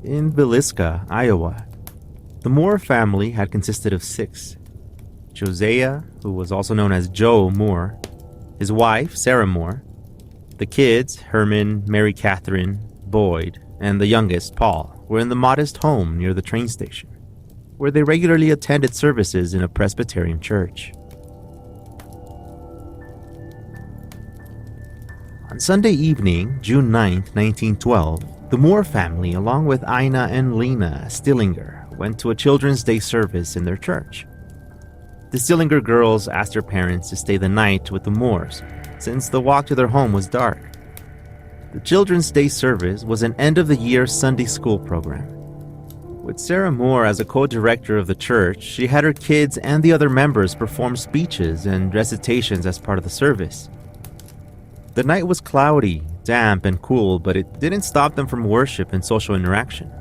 In Villisca, Iowa, the Moore family had consisted of 6. Josiah, who was also known as Joe Moore, his wife, Sarah Moore, the kids, Herman, Mary Catherine, Boyd, and the youngest, Paul, were in the modest home near the train station, where they regularly attended services in a Presbyterian church. On Sunday evening, June 9, 1912, the Moore family, along with Ina and Lena Stillinger, went to a Children's Day service in their church. The Stillinger girls asked their parents to stay the night with the Moores, since the walk to their home was dark. The Children's Day service was an end-of-the-year Sunday school program. With Sarah Moore as a co-director of the church, she had her kids and the other members perform speeches and recitations as part of the service. The night was cloudy, damp, and cool, but it didn't stop them from worship and social interaction.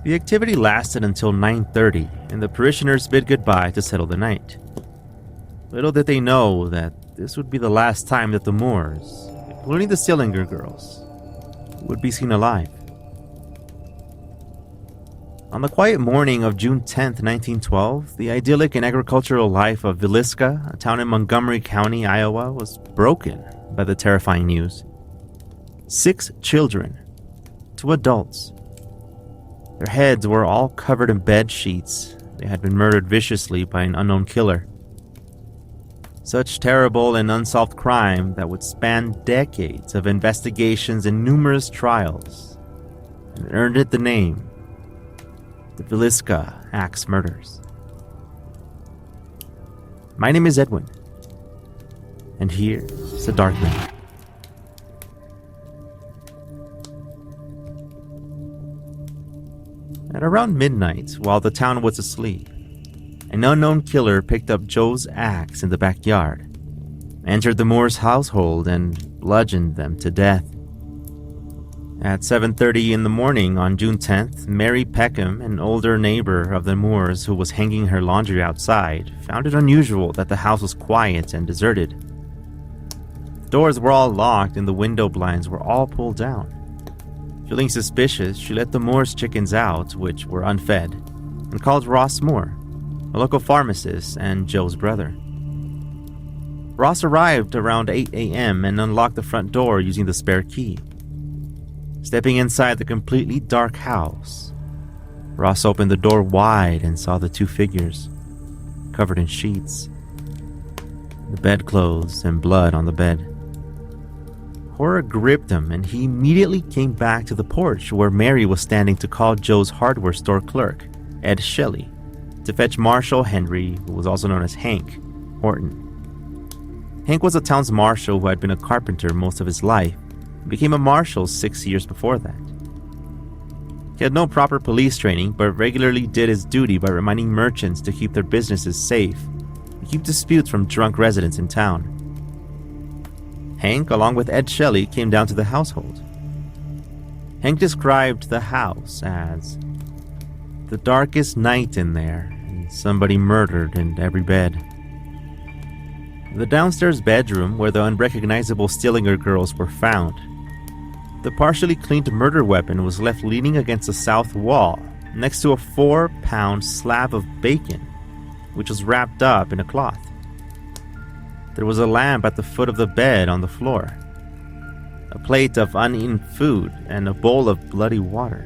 The activity lasted until 9:30, and the parishioners bid goodbye to settle the night. Little did they know that this would be the last time that the Moores, including the Stillinger girls, would be seen alive. On the quiet morning of June 10, 1912, the idyllic and agricultural life of Villisca, a town in Montgomery County, Iowa, was broken by the terrifying news. 6 children, 2 adults. Their heads were all covered in bed sheets. They had been murdered viciously by an unknown killer. Such terrible and unsolved crime that would span decades of investigations and numerous trials, and earned it the name the Villisca Axe Murders. My name is Edwin, and here's the Dark Night. At around midnight, while the town was asleep, an unknown killer picked up Joe's axe in the backyard, entered the Moore's household, and bludgeoned them to death. At 7:30 in the morning on June 10th, Mary Peckham, an older neighbor of the Moores who was hanging her laundry outside, found it unusual that the house was quiet and deserted. The doors were all locked and the window blinds were all pulled down. Feeling suspicious, she let the Moore's chickens out, which were unfed, and called Ross Moore, a local pharmacist and Joe's brother. Ross arrived around 8 a.m. and unlocked the front door using the spare key. Stepping inside the completely dark house, Ross opened the door wide and saw the 2 figures, covered in sheets, the bedclothes and blood on the bed. Horror gripped him, and he immediately came back to the porch where Mary was standing to call Joe's hardware store clerk, Ed Shelley, to fetch Marshall Henry, who was also known as Hank, Horton. Hank was a town's marshal who had been a carpenter most of his life, and became a marshal 6 years before that. He had no proper police training, but regularly did his duty by reminding merchants to keep their businesses safe and keep disputes from drunk residents in town. Hank, along with Ed Shelley, came down to the household. Hank described the house as the darkest night in there, and somebody murdered in every bed. The downstairs bedroom where the unrecognizable Stillinger girls were found, the partially cleaned murder weapon was left leaning against the south wall next to a 4-pound slab of bacon, which was wrapped up in a cloth. There was a lamp at the foot of the bed on the floor, a plate of uneaten food, and a bowl of bloody water.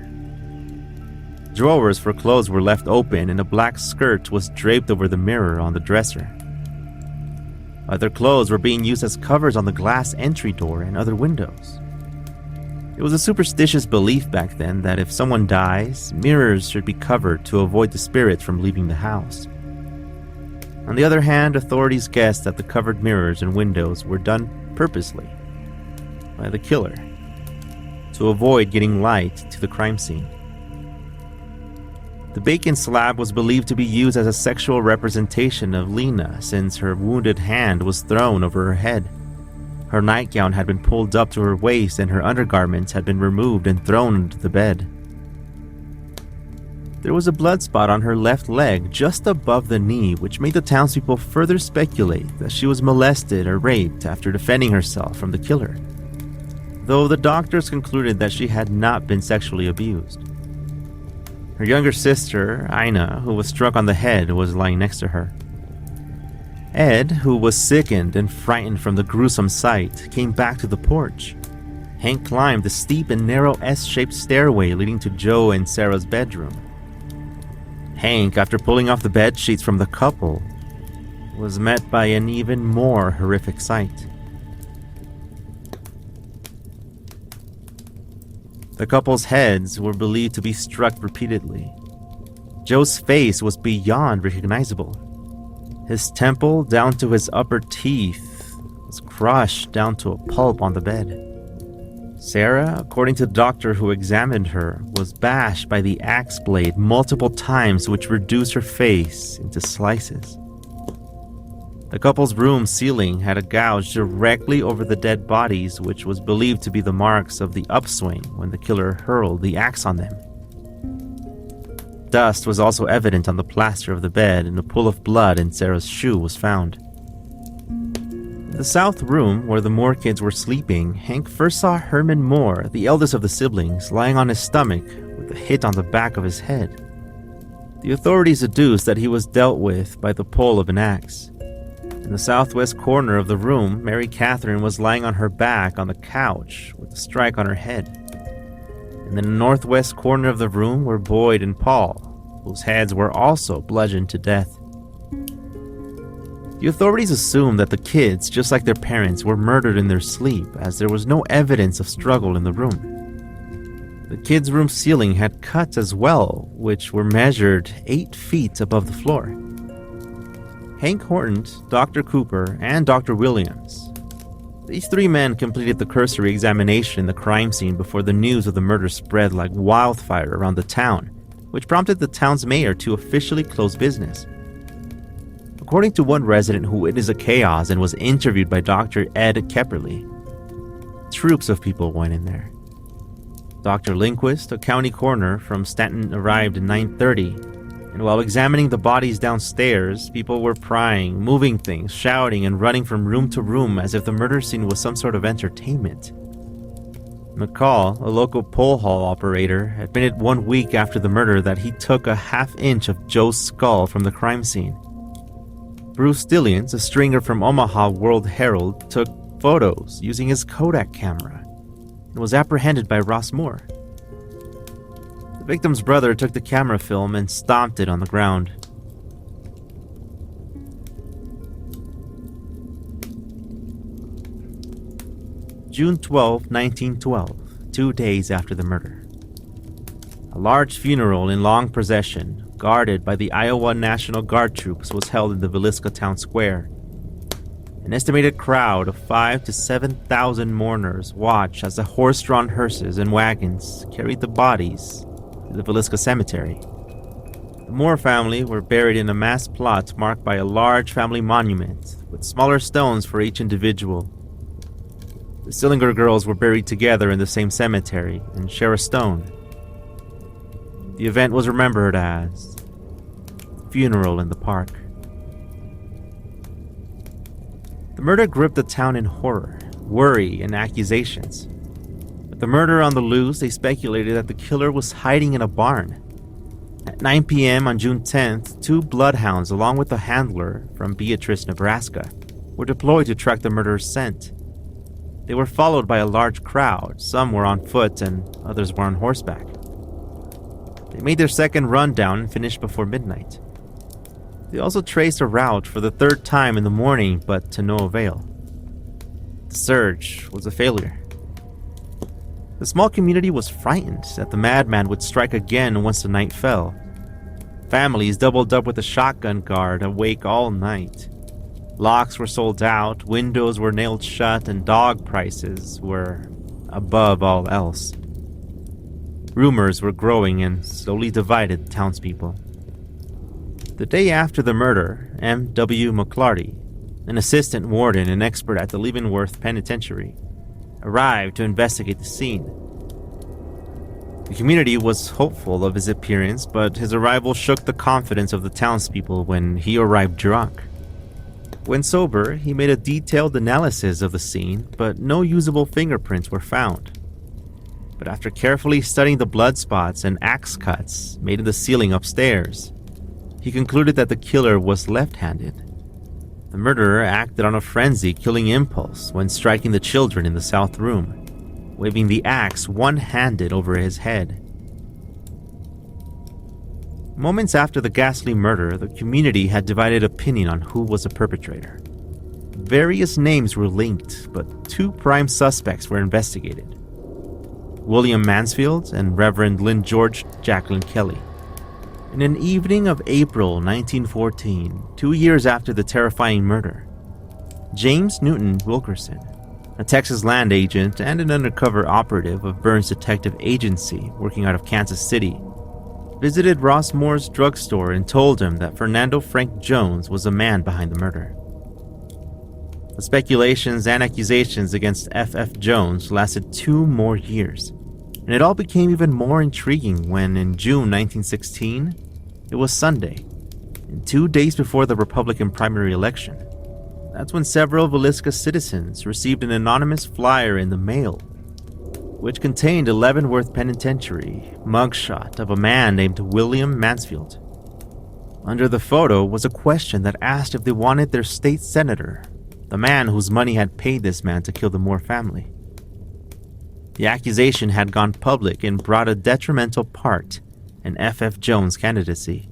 Drawers for clothes were left open, and a black skirt was draped over the mirror on the dresser. Other clothes were being used as covers on the glass entry door and other windows. It was a superstitious belief back then that if someone dies, mirrors should be covered to avoid the spirits from leaving the house. On the other hand, authorities guessed that the covered mirrors and windows were done purposely by the killer to avoid getting light to the crime scene. The bacon slab was believed to be used as a sexual representation of Lena, since her wounded hand was thrown over her head. Her nightgown had been pulled up to her waist, and her undergarments had been removed and thrown into the bed. There was a blood spot on her left leg just above the knee, which made the townspeople further speculate that she was molested or raped after defending herself from the killer. though the doctors concluded that she had not been sexually abused. Her younger sister, Ina, who was struck on the head, was lying next to her. Ed, who was sickened and frightened from the gruesome sight, came back to the porch. Hank climbed the steep and narrow S-shaped stairway leading to Joe and Sarah's bedroom. Hank, after pulling off the bed sheets from the couple, was met by an even more horrific sight. The couple's heads were believed to be struck repeatedly. Joe's face was beyond recognizable. His temple down to his upper teeth was crushed down to a pulp on the bed. Sarah, according to the doctor who examined her, was bashed by the axe blade multiple times, which reduced her face into slices. The couple's room ceiling had a gouge directly over the dead bodies, which was believed to be the marks of the upswing when the killer hurled the axe on them. Dust was also evident on the plaster of the bed, and a pool of blood in Sarah's shoe was found. In the south room, where the Moore kids were sleeping, Hank first saw Herman Moore, the eldest of the siblings, lying on his stomach with a hit on the back of his head. The authorities deduced that he was dealt with by the pull of an axe. In the southwest corner of the room, Mary Catherine was lying on her back on the couch with a strike on her head. In the northwest corner of the room were Boyd and Paul, whose heads were also bludgeoned to death. The authorities assumed that the kids, just like their parents, were murdered in their sleep, as there was no evidence of struggle in the room. The kids' room ceiling had cuts as well, which were measured 8 feet above the floor. Hank Horton, Dr. Cooper, and Dr. Williams. These 3 men completed the cursory examination in the crime scene before the news of the murder spread like wildfire around the town, which prompted the town's mayor to officially close business. According to one resident who witnessed the chaos and was interviewed by Dr. Ed Kepperly, troops of people went in there. Dr. Lindquist, a county coroner from Stanton, arrived at 9:30, and while examining the bodies downstairs, people were prying, moving things, shouting, and running from room to room as if the murder scene was some sort of entertainment. McCall, a local pole hall operator, admitted 1 week after the murder that he took a half-inch of Joe's skull from the crime scene. Bruce Stillians, a stringer from Omaha World Herald, took photos using his Kodak camera and was apprehended by Ross Moore. The victim's brother took the camera film and stomped it on the ground. June 12, 1912, 2 days after the murder. A large funeral in long procession, guarded by the Iowa National Guard troops, was held in the Villisca town square. An estimated crowd of 5,000 to 7,000 mourners watched as the horse-drawn hearses and wagons carried the bodies to the Villisca cemetery. The Moore family were buried in a mass plot marked by a large family monument with smaller stones for each individual. The Sillinger girls were buried together in the same cemetery and share a stone. The event was remembered as Funeral in the Park. The murder gripped the town in horror, worry, and accusations. With the murder on the loose, they speculated that the killer was hiding in a barn. At 9 p.m. on June 10th, 2 bloodhounds along with a handler from Beatrice, Nebraska, were deployed to track the murderer's scent. They were followed by a large crowd. Some were on foot and others were on horseback. They made their second rundown and finished before midnight. They also traced a route for the 3rd time in the morning, but to no avail. The search was a failure. The small community was frightened that the madman would strike again once the night fell. Families doubled up with a shotgun guard, awake all night. Locks were sold out, windows were nailed shut, and dog prices were above all else. Rumors were growing and slowly divided the townspeople. The day after the murder, M.W. McClarty, an assistant warden and expert at the Leavenworth Penitentiary, arrived to investigate the scene. The community was hopeful of his appearance, but his arrival shook the confidence of the townspeople when he arrived drunk. When sober, he made a detailed analysis of the scene, but no usable fingerprints were found. But after carefully studying the blood spots and axe cuts made in the ceiling upstairs, he concluded that the killer was left-handed. The murderer acted on a frenzy killing impulse when striking the children in the south room, waving the axe one-handed over his head. Moments after the ghastly murder, the community had divided opinion on who was the perpetrator. Various names were linked, but two prime suspects were investigated: William Mansfield and Reverend Lynn George Jacqueline Kelly. In an evening of April 1914, 2 years after the terrifying murder, James Newton Wilkerson, a Texas land agent and an undercover operative of Burns Detective Agency working out of Kansas City, visited Ross Moore's drugstore and told him that Fernando Frank Jones was the man behind the murder. The speculations and accusations against F.F. Jones lasted 2 more years, and it all became even more intriguing when, in June 1916, it was Sunday, and 2 days before the Republican primary election. That's when several Villisca citizens received an anonymous flyer in the mail, which contained a Leavenworth Penitentiary mugshot of a man named William Mansfield. Under the photo was a question that asked if they wanted their state senator, the man whose money had paid this man to kill the Moore family. The accusation had gone public and brought a detrimental part in F.F. Jones' candidacy.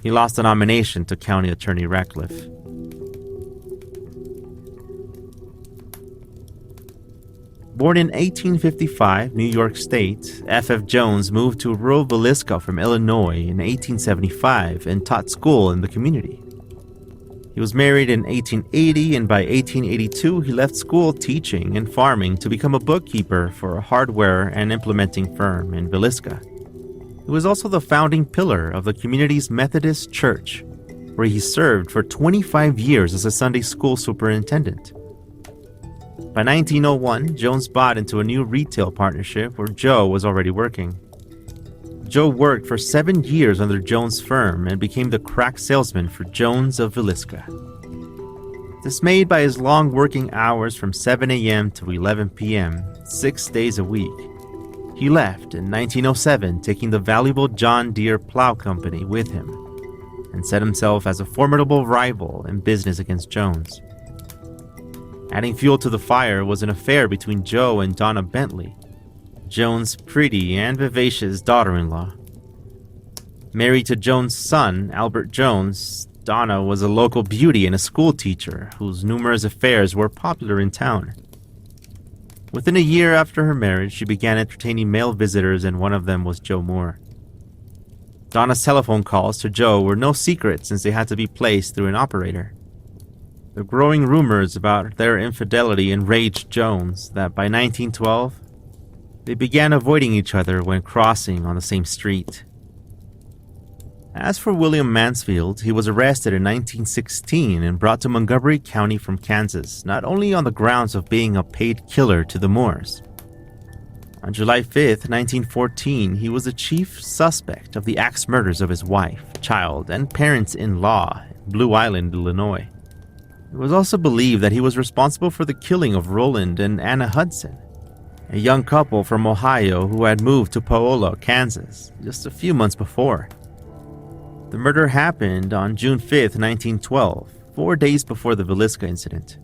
He lost the nomination to County Attorney Ratcliffe. Born in 1855, New York State, F.F. Jones moved to rural Villisca from Illinois in 1875 and taught school in the community. He was married in 1880, and by 1882 he left school teaching and farming to become a bookkeeper for a hardware and implementing firm in Villisca. He was also the founding pillar of the community's Methodist Church, where he served for 25 years as a Sunday school superintendent. By 1901, Jones bought into a new retail partnership where Joe was already working. Joe worked for 7 years under Jones' firm and became the crack salesman for Jones of Villisca. Dismayed by his long working hours from 7 a.m. to 11 p.m., 6 days a week, he left in 1907, taking the valuable John Deere Plow Company with him, and set himself as a formidable rival in business against Jones. Adding fuel to the fire was an affair between Joe and Donna Bentley, Jones' pretty and vivacious daughter-in-law. Married to Jones' son, Albert Jones, Donna was a local beauty and a school teacher whose numerous affairs were popular in town. Within a year after her marriage, she began entertaining male visitors, and one of them was Joe Moore. Donna's telephone calls to Joe were no secret since they had to be placed through an operator. The growing rumors about their infidelity enraged Jones that by 1912, they began avoiding each other when crossing on the same street. As for William Mansfield, he was arrested in 1916 and brought to Montgomery County from Kansas, not only on the grounds of being a paid killer to the Moores. On July 5, 1914, he was the chief suspect of the axe murders of his wife, child, and parents-in-law in Blue Island, Illinois. It was also believed that he was responsible for the killing of Roland and Anna Hudson, a young couple from Ohio who had moved to Paola, Kansas, just a few months before. The murder happened on June 5, 1912, 4 days before the Villisca incident.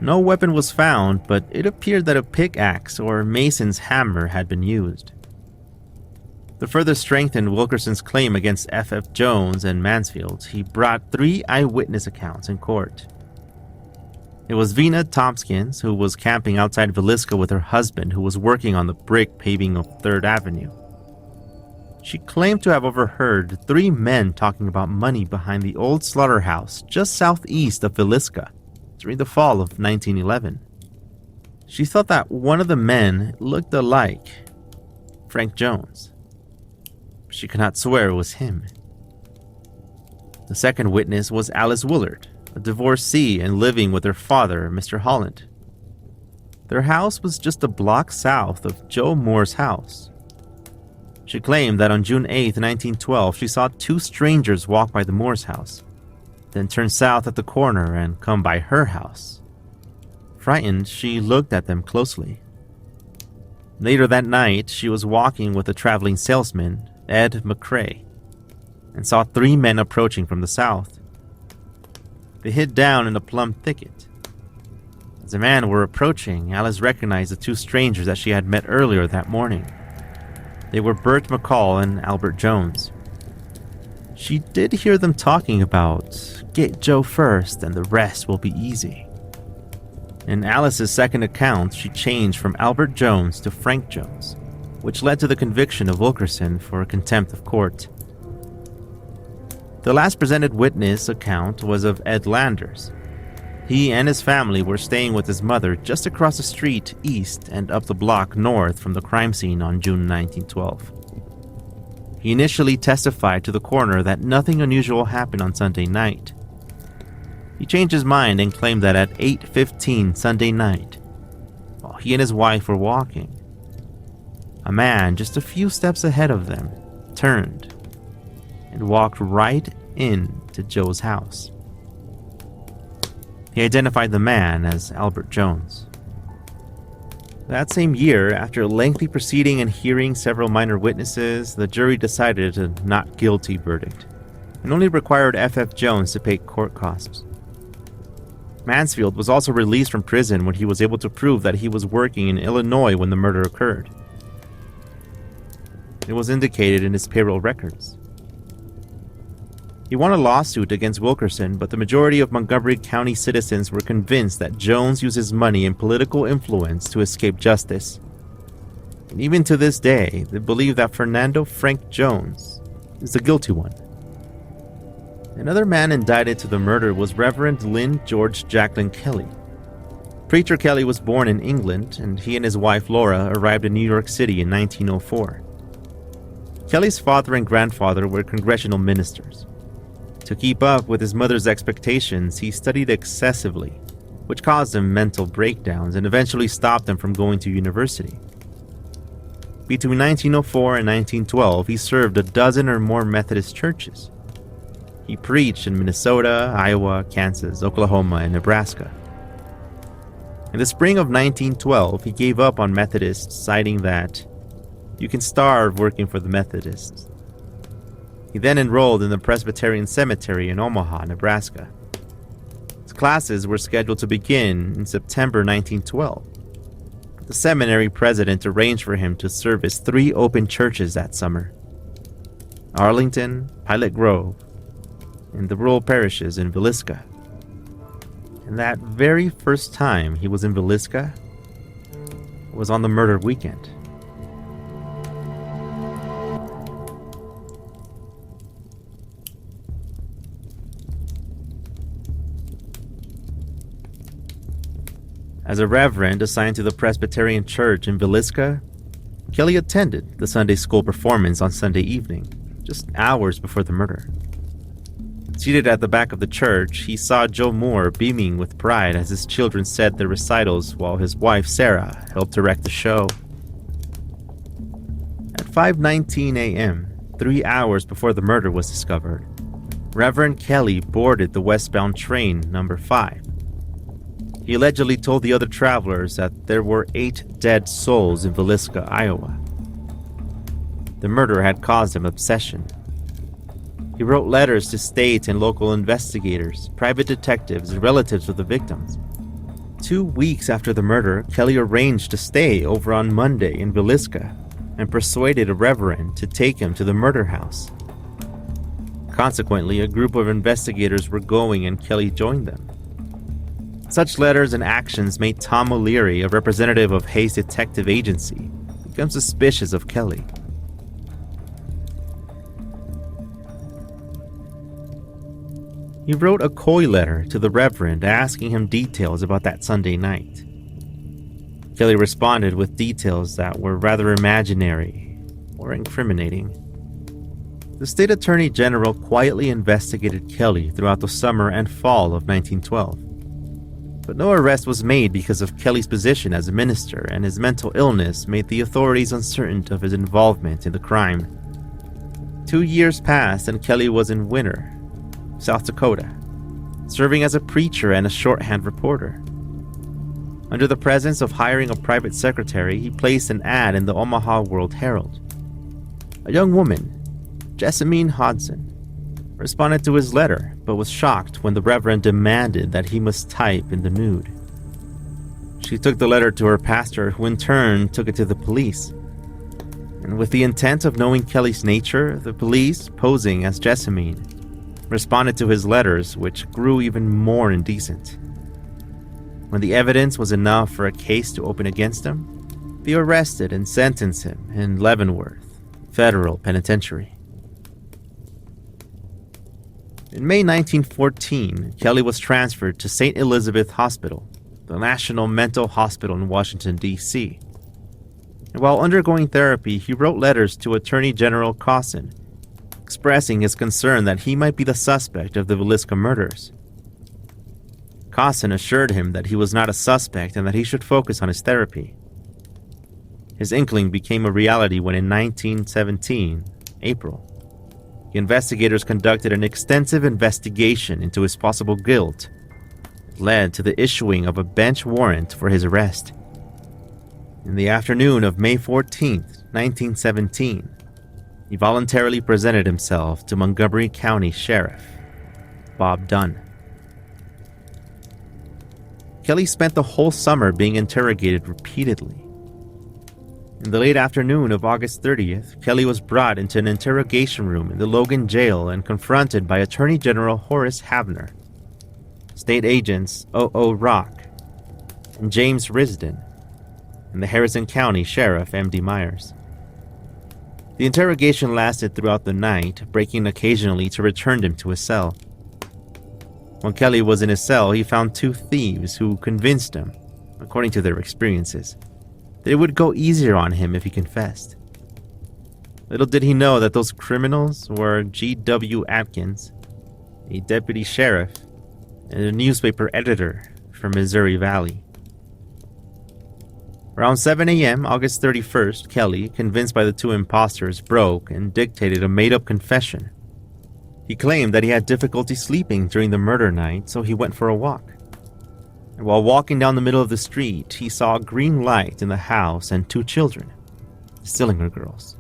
No weapon was found, but it appeared that a pickaxe or mason's hammer had been used. To further strengthen Wilkerson's claim against F.F. Jones and Mansfield, he brought 3 eyewitness accounts in court. It was Vina Tompkins, who was camping outside Villisca with her husband, who was working on the brick paving of 3rd Avenue. She claimed to have overheard 3 men talking about money behind the old slaughterhouse just southeast of Villisca during the fall of 1911. She thought that one of the men looked alike Frank Jones. She could not swear it was him. The second witness was Alice Willard, a divorcee and living with her father, Mr. Holland. Their house was just a block south of Joe Moore's house. She claimed that on June 8, 1912, she saw 2 strangers walk by the Moore's house. then turn south at the corner and come by her house. Frightened, she looked at them closely. Later that night, she was walking with a traveling salesman, Ed McCrae, and saw 3 men approaching from the south. They hid down in a plum thicket. As the men were approaching, Alice recognized the 2 strangers that she had met earlier that morning. They were Bert McCall and Albert Jones. She did hear them talking about, "Get Joe first and the rest will be easy." In Alice's second account, she changed from Albert Jones to Frank Jones, which led to the conviction of Wilkerson for contempt of court. The last presented witness account was of Ed Landers. He and his family were staying with his mother just across the street east and up the block north from the crime scene on June 1912. He initially testified to the coroner that nothing unusual happened on Sunday night. He changed his mind and claimed that at 8:15 Sunday night, while he and his wife were walking, a man just a few steps ahead of them turned and walked right into Joe's house. He identified the man as Albert Jones. That same year, after a lengthy proceeding and hearing several minor witnesses, the jury decided a not guilty verdict and only required F.F. Jones to pay court costs. Mansfield was also released from prison when he was able to prove that he was working in Illinois when the murder occurred. It was indicated in his payroll records. He won a lawsuit against Wilkerson, but the majority of Montgomery County citizens were convinced that Jones used his money and political influence to escape justice. And even to this day, they believe that Fernando Frank Jones is the guilty one. Another man indicted to the murder was Reverend Lynn George Jacqueline Kelly. Preacher Kelly was born in England, and he and his wife Laura arrived in New York City in 1904. Kelly's father and grandfather were congressional ministers. To keep up with his mother's expectations, he studied excessively, which caused him mental breakdowns and eventually stopped him from going to university. Between 1904 and 1912, he served a dozen or more Methodist churches. He preached in Minnesota, Iowa, Kansas, Oklahoma, and Nebraska. In the spring of 1912, he gave up on Methodists, citing that, "You can starve working for the Methodists." He then enrolled in the Presbyterian Cemetery in Omaha, Nebraska. His classes were scheduled to begin in September 1912. The seminary president arranged for him to service 3 open churches that summer: Arlington, Pilot Grove, and the rural parishes in Villisca. And that very first time he was in Villisca was on the murder weekend. As a reverend assigned to the Presbyterian Church in Villisca, Kelly attended the Sunday school performance on Sunday evening, just hours before the murder. Seated at the back of the church, he saw Joe Moore beaming with pride as his children said their recitals while his wife Sarah helped direct the show. At 5:19 a.m., 3 hours before the murder was discovered, Reverend Kelly boarded the westbound train number 5. He allegedly told the other travelers that there were 8 dead souls in Villisca, Iowa. The murder had caused him obsession. He wrote letters to state and local investigators, private detectives, and relatives of the victims. 2 weeks after the murder, Kelly arranged to stay over on Monday in Villisca and persuaded a reverend to take him to the murder house. Consequently, a group of investigators were going and Kelly joined them. Such letters and actions made Tom O'Leary, a representative of Hayes Detective Agency, become suspicious of Kelly. He wrote a coy letter to the Reverend asking him details about that Sunday night. Kelly responded with details that were rather imaginary or incriminating. The state attorney general quietly investigated Kelly throughout the summer and fall of 1912. But no arrest was made because of Kelly's position as a minister, and his mental illness made the authorities uncertain of his involvement in the crime. 2 years passed and Kelly was in Winter, South Dakota, serving as a preacher and a shorthand reporter. Under the presence of hiring a private secretary, he placed an ad in the Omaha World Herald. A young woman, Jessamine Hodson, responded to his letter, but was shocked when the Reverend demanded that he must type in the nude. She took the letter to her pastor, who in turn took it to the police. And with the intent of knowing Kelly's nature, the police, posing as Jessamine, responded to his letters, which grew even more indecent. When the evidence was enough for a case to open against him, they arrested and sentenced him in Leavenworth Federal Penitentiary. In May 1914, Kelly was transferred to St. Elizabeth Hospital, the National Mental Hospital in Washington, D.C. And while undergoing therapy, he wrote letters to Attorney General Cosson, expressing his concern that he might be the suspect of the Villisca murders. Cosson assured him that he was not a suspect and that he should focus on his therapy. His inkling became a reality when in 1917, April, the investigators conducted an extensive investigation into his possible guilt. It led to the issuing of a bench warrant for his arrest. In the afternoon of May 14, 1917, he voluntarily presented himself to Montgomery County Sheriff Bob Dunn. Kelly spent the whole summer being interrogated repeatedly. In the late afternoon of August 30th, Kelly was brought into an interrogation room in the Logan jail and confronted by Attorney General Horace Havner, State Agents O.O. Rock, and James Risden, and the Harrison County Sheriff M.D. Myers. The interrogation lasted throughout the night, breaking occasionally to return him to his cell. When Kelly was in his cell, he found two thieves who convinced him, according to their experiences, that it would go easier on him if he confessed. Little did he know that those criminals were G.W. Atkins, a deputy sheriff, and a newspaper editor from Missouri Valley. Around 7 a.m., August 31st, Kelly, convinced by the two imposters, broke and dictated a made-up confession. He claimed that he had difficulty sleeping during the murder night, so he went for a walk. And while walking down the middle of the street, he saw a green light in the house and two children, the Stillinger girls,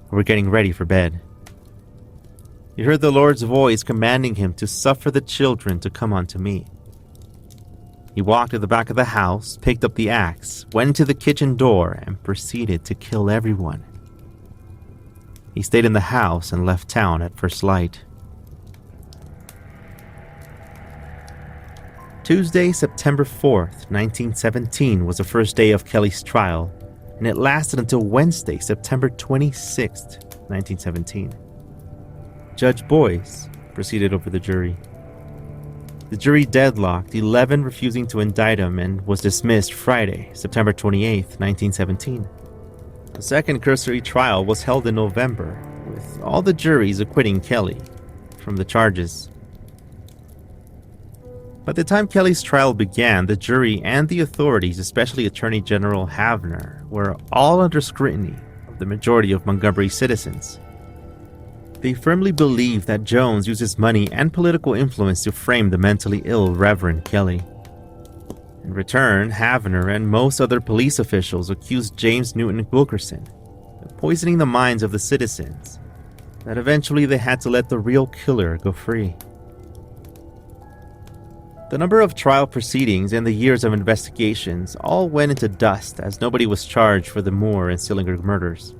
who were getting ready for bed. He heard the Lord's voice commanding him to suffer the children to come unto me. He walked to the back of the house, picked up the axe, went to the kitchen door, and proceeded to kill everyone. He stayed in the house and left town at first light. Tuesday, September 4th, 1917 was the first day of Kelly's trial, and it lasted until Wednesday, September 26th, 1917. Judge Boyce proceeded over the jury. The jury deadlocked, 11 refusing to indict him, and was dismissed Friday, September 28th, 1917. The second cursory trial was held in November, with all the juries acquitting Kelly from the charges. By the time Kelly's trial began, the jury and the authorities, especially Attorney General Havner, were all under scrutiny of the majority of Montgomery citizens. They firmly believed that Jones uses money and political influence to frame the mentally ill Reverend Kelly. In return, Havner and most other police officials accused James Newton Wilkerson of poisoning the minds of the citizens, that eventually they had to let the real killer go free. The number of trial proceedings and the years of investigations all went into dust as nobody was charged for the Moore and Stillinger murders.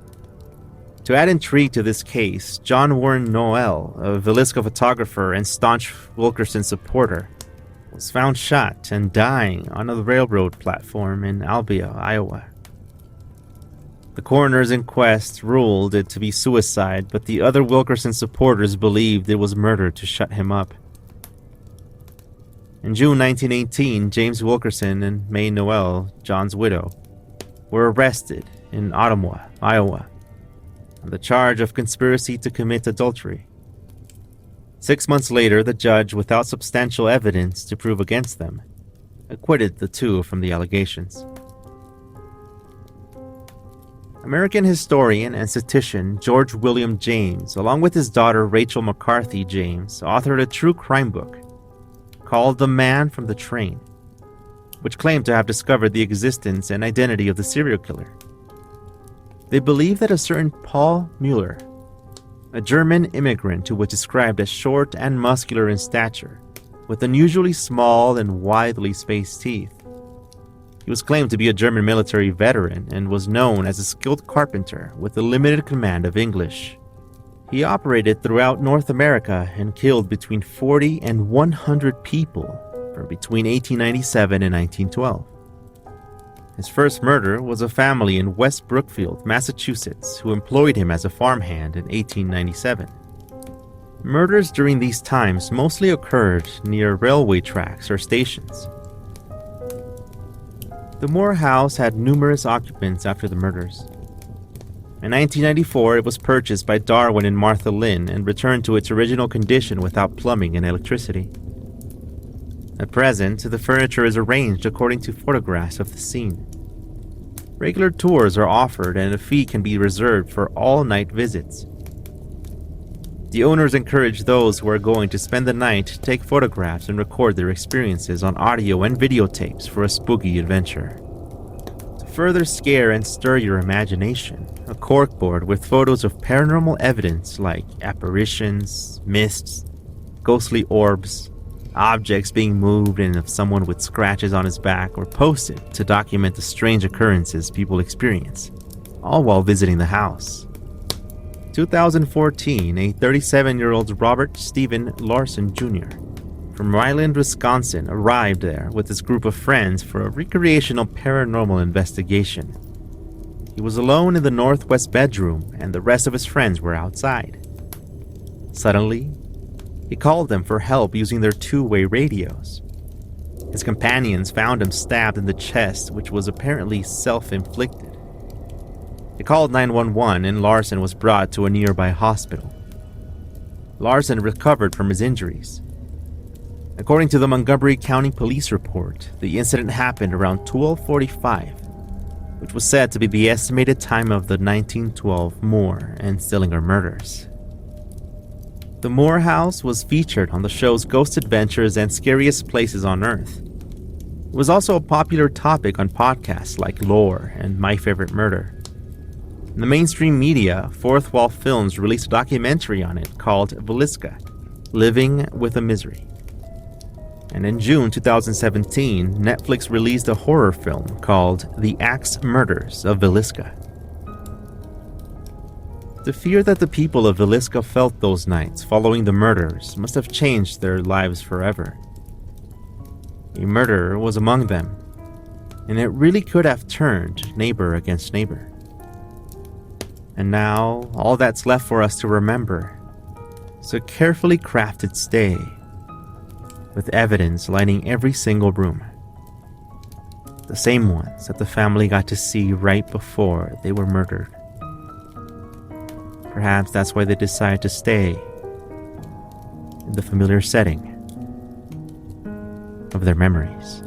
To add intrigue to this case, John Warren Noel, a Villisca photographer and staunch Wilkerson supporter, was found shot and dying on a railroad platform in Albia, Iowa. The coroner's inquest ruled it to be suicide, but the other Wilkerson supporters believed it was murder to shut him up. In June 1918, James Wilkerson and May Noel, John's widow, were arrested in Ottumwa, Iowa, on the charge of conspiracy to commit adultery. 6 months later, the judge, without substantial evidence to prove against them, acquitted the two from the allegations. American historian and statistician George William James, along with his daughter Rachel McCarthy James, authored a true crime book called The Man from the Train, which claimed to have discovered the existence and identity of the serial killer. They believe that a certain Paul Mueller, a German immigrant who was described as short and muscular in stature, with unusually small and widely spaced teeth. He was claimed to be a German military veteran and was known as a skilled carpenter with a limited command of English. He operated throughout North America and killed between 40 and 100 people from between 1897 and 1912. His first murder was a family in West Brookfield, Massachusetts, who employed him as a farmhand in 1897. Murders during these times mostly occurred near railway tracks or stations. The Moore house had numerous occupants after the murders. In 1994, it was purchased by Darwin and Martha Lynn and returned to its original condition without plumbing and electricity. At present, the furniture is arranged according to photographs of the scene. Regular tours are offered and a fee can be reserved for all-night visits. The owners encourage those who are going to spend the night to take photographs and record their experiences on audio and videotapes for a spooky adventure. To further scare and stir your imagination, a corkboard with photos of paranormal evidence like apparitions, mists, ghostly orbs, objects being moved, and of someone with scratches on his back were posted to document the strange occurrences people experience, all while visiting the house. 2014, a 37-year-old Robert Stephen Larson Jr. from Ryland, Wisconsin arrived there with his group of friends for a recreational paranormal investigation. He was alone in the northwest bedroom and the rest of his friends were outside. Suddenly, he called them for help using their two-way radios. His companions found him stabbed in the chest, which was apparently self-inflicted. They called 911 and Larson was brought to a nearby hospital. Larson recovered from his injuries. According to the Montgomery County Police report, the incident happened around 12:45, which was said to be the estimated time of the 1912 Moore and Stillinger murders. The Moore house was featured on the show's Ghost Adventures and Scariest Places on Earth. It was also a popular topic on podcasts like Lore and My Favorite Murder. In the mainstream media, Fourth Wall Films released a documentary on it called Villisca, Living with a Misery. And in June 2017, Netflix released a horror film called The Axe Murders of Villisca. The fear that the people of Villisca felt those nights following the murders must have changed their lives forever. A murderer was among them, and it really could have turned neighbor against neighbor. And now, all that's left for us to remember is a carefully crafted stay with evidence lining every single room. The same ones that the family got to see right before they were murdered. Perhaps that's why they decided to stay in the familiar setting of their memories.